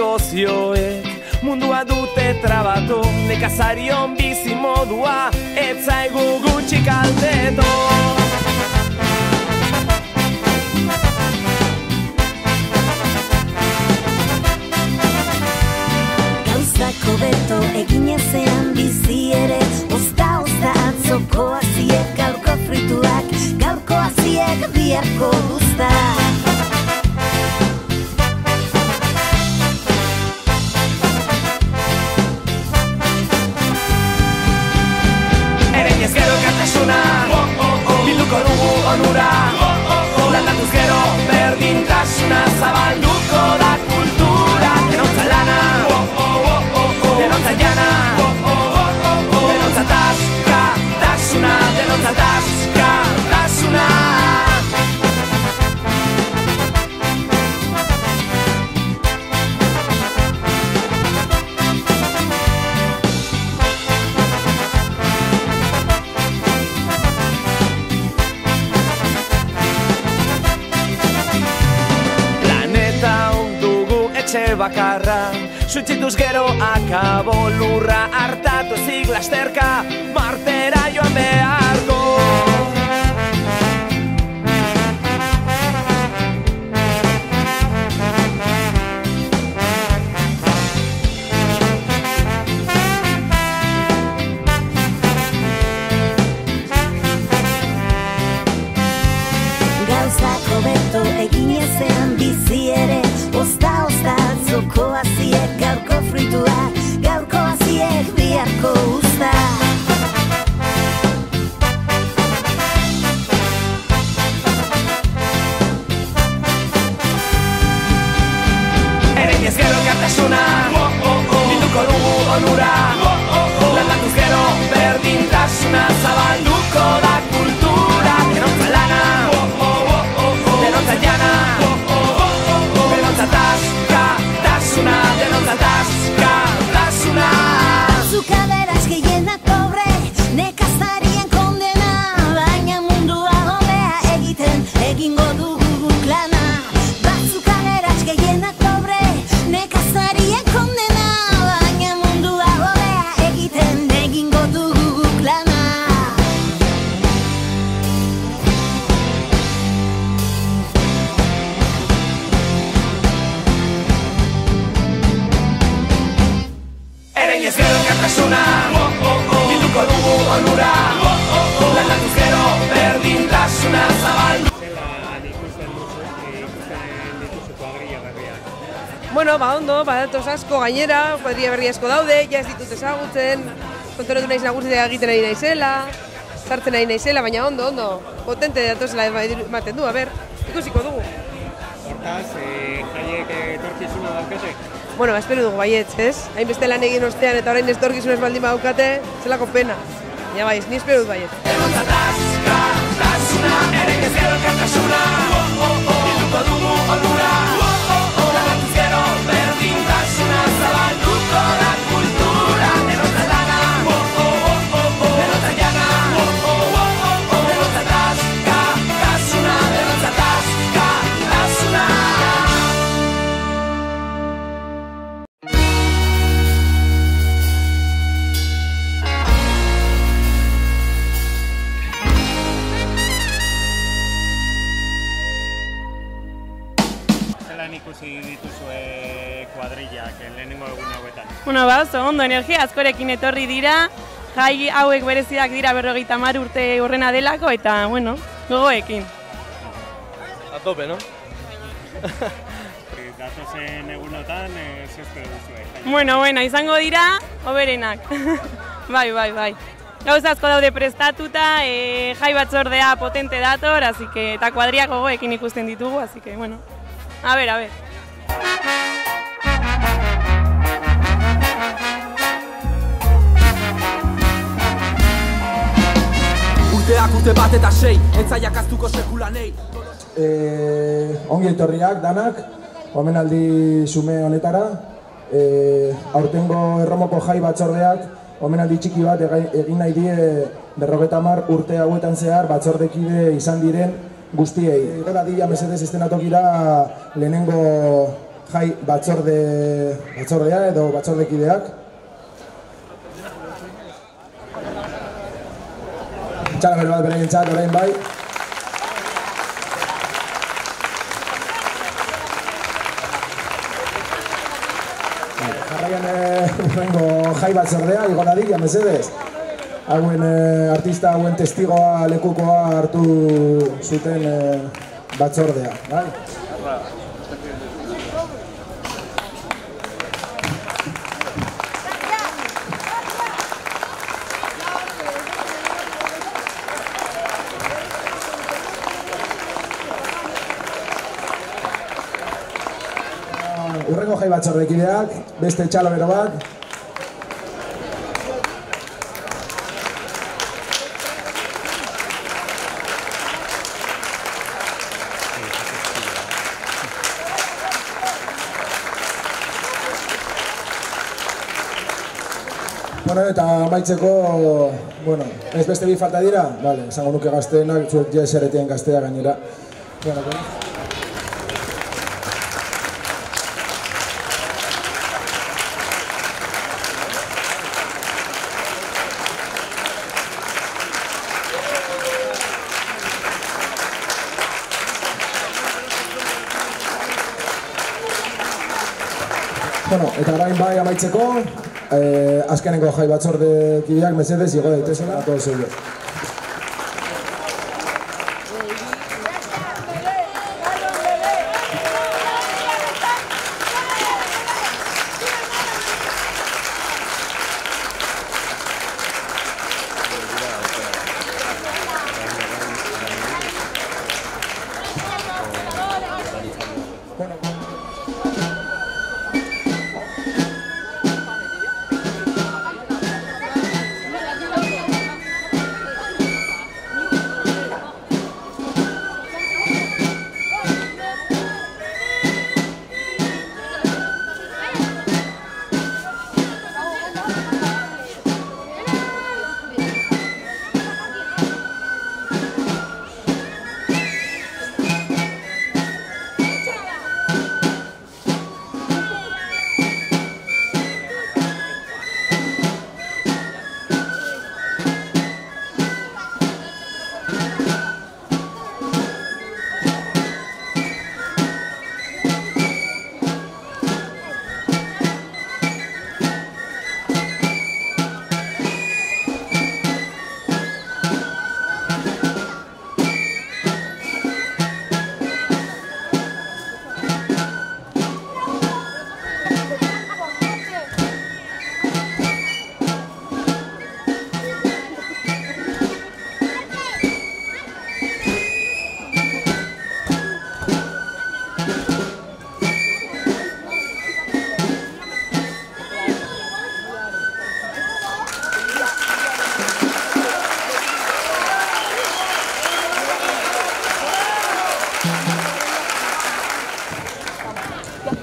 negozioek mundua dute trabatu, nekazarion bizi modua ez zaigu gutxi kalteto. Gauzako beto egin ezean bizi ere, ozta atzoko aziek, gaurko frituak, gaurko aziek biharko guzta. Ereñez gero elkartasuna, bilduko dugu onura, landatuz gero berdintasuna, zabalduko da kultura, denontza lana, denontza jana, denontza taska, tasuna, denontza taska, tasuna. Etxe bakarra, suitzituz gero akabo lurra, hartatu ezik lasterka, martera joan beharko. Gauzako beto egin ezean bizi ere, ozta atzoko aziek, gaurko frituak, gaurko aziek biharko usta. Ereñez gero elkartasuna, bilduko dugu onura, landatuz gero berdintasuna, zabalduko da kultura, denontza lana, denontza jana, denontza taska, tasuna, denontza taska, tasuna. Azukaderaz gehienak pobre, nekazarien kondena, baina mundua hobea egiten, egingo dugu guk lana. Azukaderaz gehienak pobre, nekazarien kondena, baina mundua hobea egiten, egingo dugu guk lana. Ereñez gero elkartasuna, bilduko dugu onura, landatuz gero berdintasuna, zabaldu. Bueno, ondo, badatoz asko gainera, kuadrilla berri asko daude, ja ez ditut ezagutzen, konturatu naiz nagusitzea egiten ari naizela, sartzen ari naizela, baina ondo, potente datozela ematen du, ikusiko dugu. Hortaz, jaiek etorkizuna daukate? Bueno, espero dugu baietz, ez? Hainbeste lan egin ostean eta orain etorkizunez baldin badaukate, zelako pena. Baina baietz, ni espero dut baietz. Denontza taska, tasuna, ereñez gero elkartasuna, bilduko dugu onura, landatuz gero berdintasuna, zabalduko da kultura, denontza lana, denontza jana, denontza taska, tasuna, denontza taska, tasuna. Zelan ikusi dituzue kuadrillak lehenengo egun hauetan? Bueno, oso ondo, energia askorekin etorri dira, jai hauek bereziak dira 50 urte horrena delako, eta, bueno, gogoekin. A tope, no? Datozen egunotan, ze espero duzue? Bueno, izango dira, hoberenak. Bai. Gauza asko daude prestatuta, jai batzordea potente dator, así que, eta kuadriak gogoekin ikusten ditugu, así que, bueno, a ver. Urteak urte bat eta 6, entzaiak aztuko sekulanei. Ongi etorriak danak, omenaldi xume honetara. Aurtengo Erromoko jai batzordeak omenaldi txiki bat egin nahi die 50 urte hauetan zehar batzordekide izan diren guztiei. Gora dia mesedez estenatokira lehenengo jai batzordea edo batzordekideak. Txalabero bat berenentzat orain bai. Jarraian urrengo jai batzordea, igonadik, mesedez. Hauen artista hauen testigoa lekukoa hartu zuten batzordea, bai? Urrengo jai batzordekideak, beste txalabero bat. Bueno, eta amaitzeko, bueno, ez beste bi falta dira? Vale, esango nuke gazteenak, zuek jeseretien gaztea gainera. Bueno, Bueno, eta orain bai amaitzeko, azkenengo jai batzordekideak mesedez igo daitezela, todo zeure.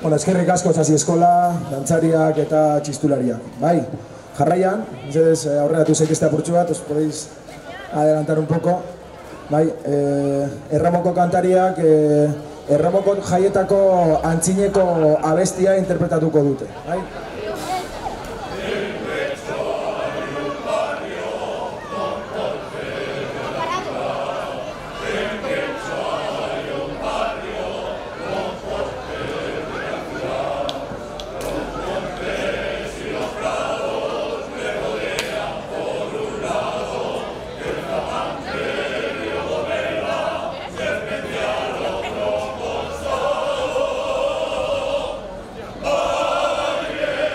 Bueno, eskerrik asko Sasi Eskola, dantzariak eta txistulariak. Bai, jarraian, mesedez aurreratu zaitezte apurtxu bat, os podéis adelantar un poco. Bai, erramoko kantariak erramoko jaietako antzineko abestia interpretatuko dute. Bai? Yeah.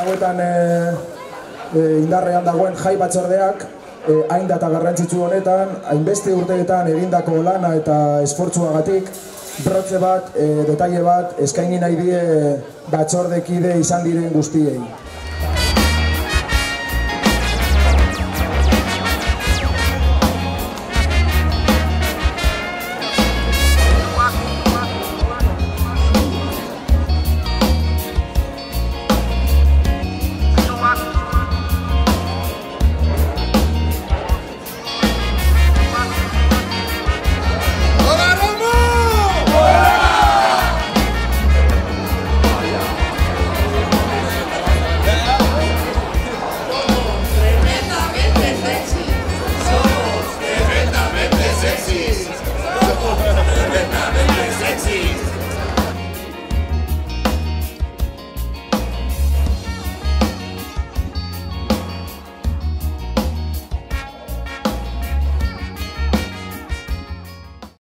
hauetan indarrean dagoen jai batzordeak, hain data garrantzitsu honetan, hainbeste urteetan egindako lana eta esfortzuagatik, brotze bat, detaile bat, eskaini nahi die batzordekide izan diren guztiei.